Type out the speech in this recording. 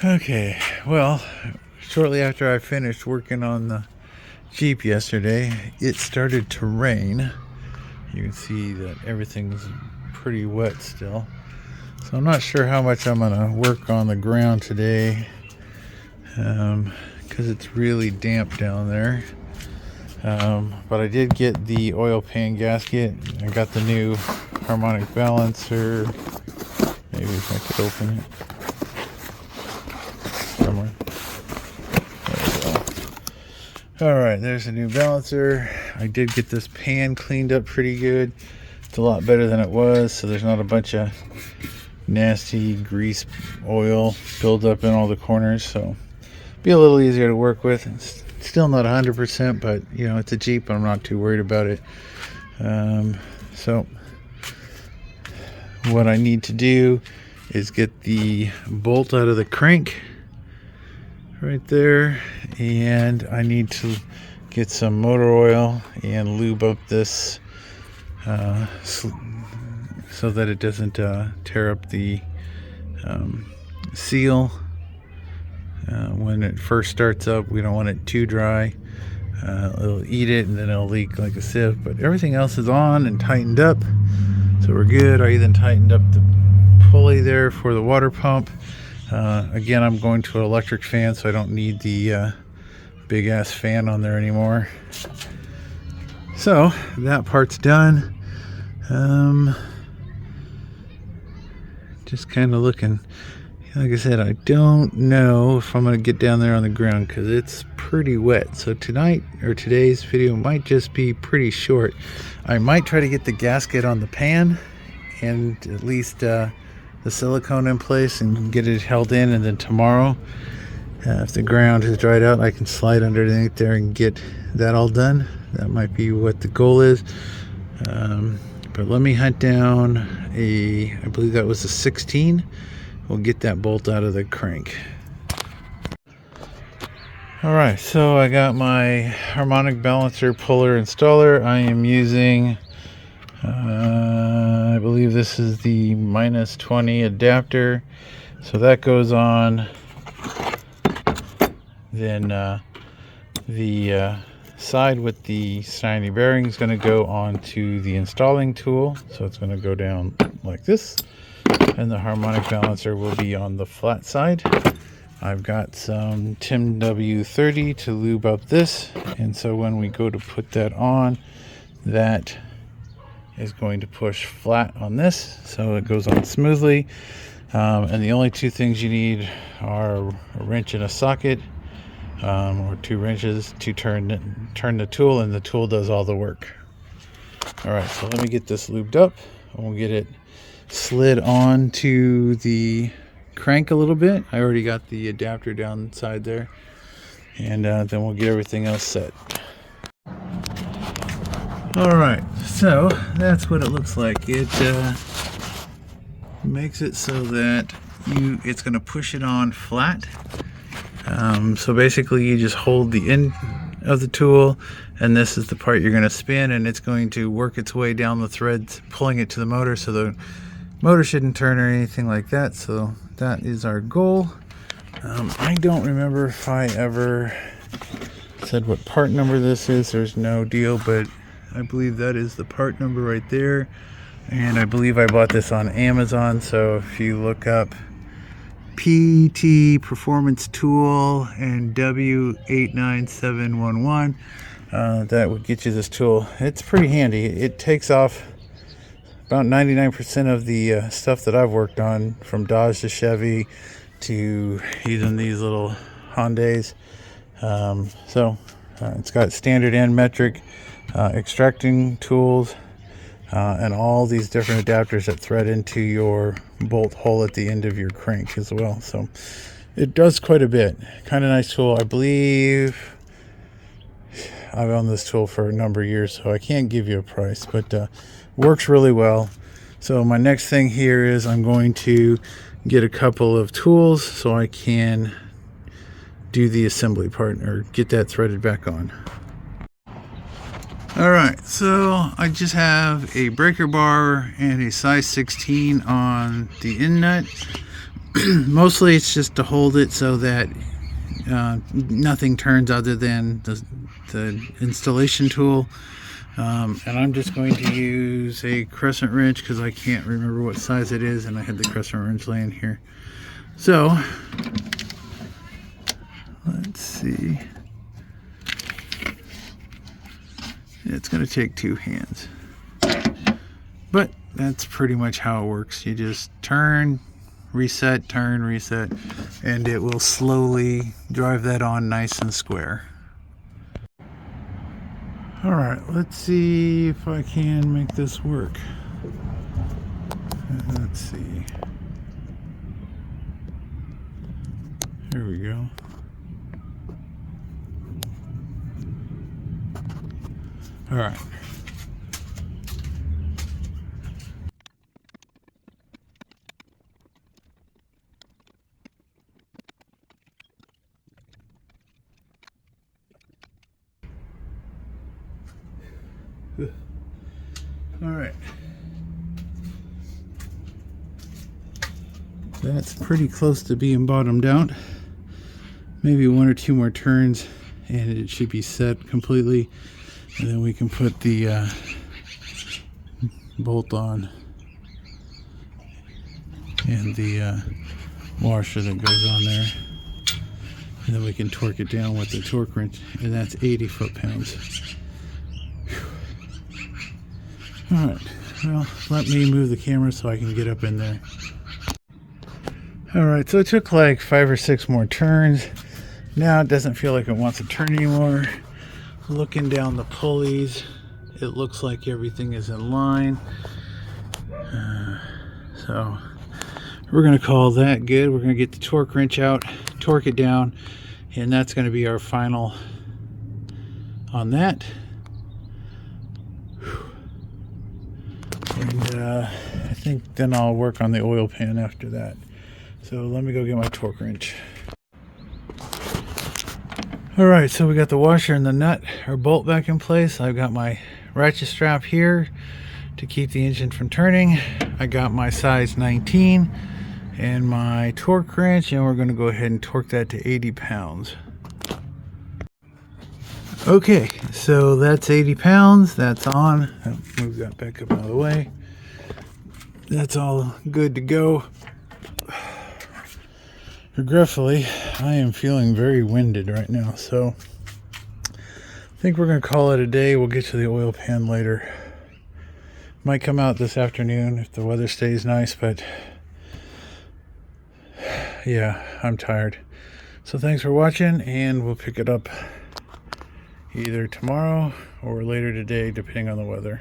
Okay, well, shortly after I finished working on the Jeep yesterday, it started to rain. You can see that everything's pretty wet still. So I'm not sure how much I'm gonna work on the ground today, because it's really damp down there. But I did get the oil pan gasket. I got the new Harmonic Balancer. Maybe if I could open it. Somewhere. There we go. Alright, there's a new balancer. I did get this pan cleaned up pretty good. It's a lot better than it was, so there's not a bunch of nasty grease oil buildup in all the corners, so be a little easier to work with. It's still not 100%, but you know, it's a Jeep. I'm not too worried about it. So what I need to do is get the bolt out of the crank right there, and I need to get some motor oil and lube up this so that it doesn't tear up the seal. When it first starts up, we don't want it too dry. It'll eat it and then it'll leak like a sieve, but everything else is on and tightened up, so we're good. I even tightened up the pulley there for the water pump. Again, I'm going to an electric fan, so I don't need the big ass fan on there anymore. So that part's done. Just kind of looking. Like I said, I don't know if I'm going to get down there on the ground because it's pretty wet. So tonight, or today's video, might just be pretty short. I might try to get the gasket on the pan and at least the silicone in place and get it held in, and then tomorrow, if the ground has dried out, I can slide underneath there and get that all done. That might be what the goal is. But let me hunt down I believe that was a 16. We'll get that bolt out of the crank. Alright, so I got my Harmonic Balancer puller installer. I am using, I believe this is the -20 adapter. So that goes on. Then the side with the shiny bearing is going to go onto the installing tool. So it's going to go down like this. And the Harmonic Balancer will be on the flat side. I've got some Tim W30 to lube up this, and so when we go to put that on, that is going to push flat on this, so it goes on smoothly. And the only two things you need are a wrench and a socket, or 2 wrenches to turn the tool, and the tool does all the work. Alright, so let me get this lubed up, and we'll get it slid on to the crank a little bit. I already got the adapter down inside there, and then we'll get everything else set. Alright, so that's what it looks like. It makes it so that it's going to push it on flat. So basically you just hold the end of the tool, and this is the part you're going to spin, and it's going to work its way down the threads, pulling it to the motor, so the motor shouldn't turn or anything like that. So that is our goal. I don't remember if I ever said what part number this is. There's no deal, but I believe that is the part number right there, and I believe I bought this on Amazon. So if you look up PT Performance Tool and W89711, that would get you this tool. It's pretty handy. It takes off about 99% of the stuff that I've worked on, from Dodge to Chevy to even these little Hondas. It's got standard and metric extracting tools, and all these different adapters that thread into your bolt hole at the end of your crank as well. So it does quite a bit. Kind of nice tool. I believe I've owned this tool for a number of years, so I can't give you a price, but works really well. So my next thing here is I'm going to get a couple of tools so I can do the assembly part, or get that threaded back on. Alright, so I just have a breaker bar and a size 16 on the end nut. Mostly it's just to hold it so that nothing turns other than the installation tool. And I'm just going to use a crescent wrench because I can't remember what size it is, and I had the crescent wrench laying here. So let's see. It's going to take 2 hands, but that's pretty much how it works. You just turn, reset, and it will slowly drive that on nice and square. Alright, let's see if I can make this work. Let's see. Here we go. Alright. Alright. That's pretty close to being bottomed out. Maybe 1 or 2 more turns and it should be set completely. And then we can put the bolt on and the washer that goes on there. And then we can torque it down with the torque wrench. And that's 80 foot-pounds. Alright, well, let me move the camera so I can get up in there. Alright, so it took like 5 or 6 more turns. Now it doesn't feel like it wants to turn anymore. Looking down the pulleys, it looks like everything is in line. So we're going to call that good. We're going to get the torque wrench out, torque it down, and that's going to be our final on that. And I think then I'll work on the oil pan after that. So let me go get my torque wrench. Alright, so we got the washer and the nut or bolt back in place. I've got my ratchet strap here to keep the engine from turning. I got my size 19 and my torque wrench, and we're going to go ahead and torque that to 80 pounds. Okay, so that's 80 pounds. That's on. I'll move that back up out of the way. That's all good to go. Regretfully, I am feeling very winded right now, so I think we're going to call it a day. We'll get to the oil pan later. Might come out this afternoon if the weather stays nice, but yeah, I'm tired. So thanks for watching, and we'll pick it up either tomorrow or later today, depending on the weather.